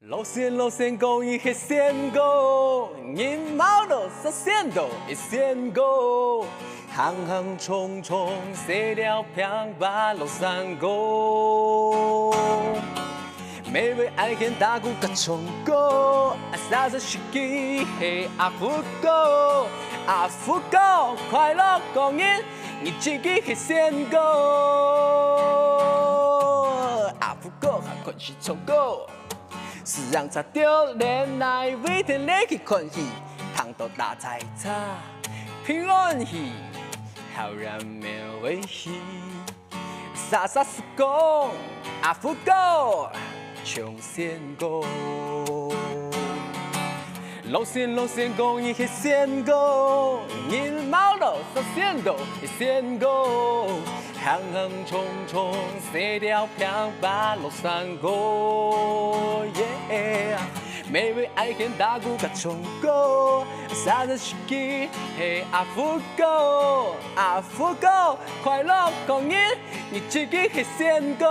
路线讲伊迄线歌，人毛都说线都一线歌，行行匆匆，写了平把路山歌。每位爱见大鼓甲唱歌，三十世纪嘿阿福歌，阿福歌快乐公园，你自己迄线歌，阿福歌还困是唱歌。是人查着恋爱，每天来去看戏，糖豆大菜茶，平安喜，好人没危险。傻傻是讲阿福歌，唱线歌。路线讲伊迄线歌，人毛路说线歌，一线歌。行行匆匆，写了平把路山歌。每位爱见大鼓甲唱歌，三十世纪嘿阿福歌，阿福歌快乐公园，你自己迄线歌。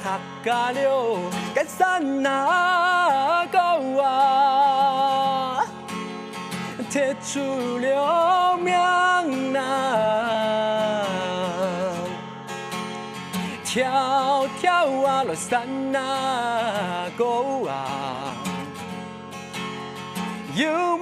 客家了，干山那个啊，贴出了名啊。跳跳啊，落山啊，go啊，有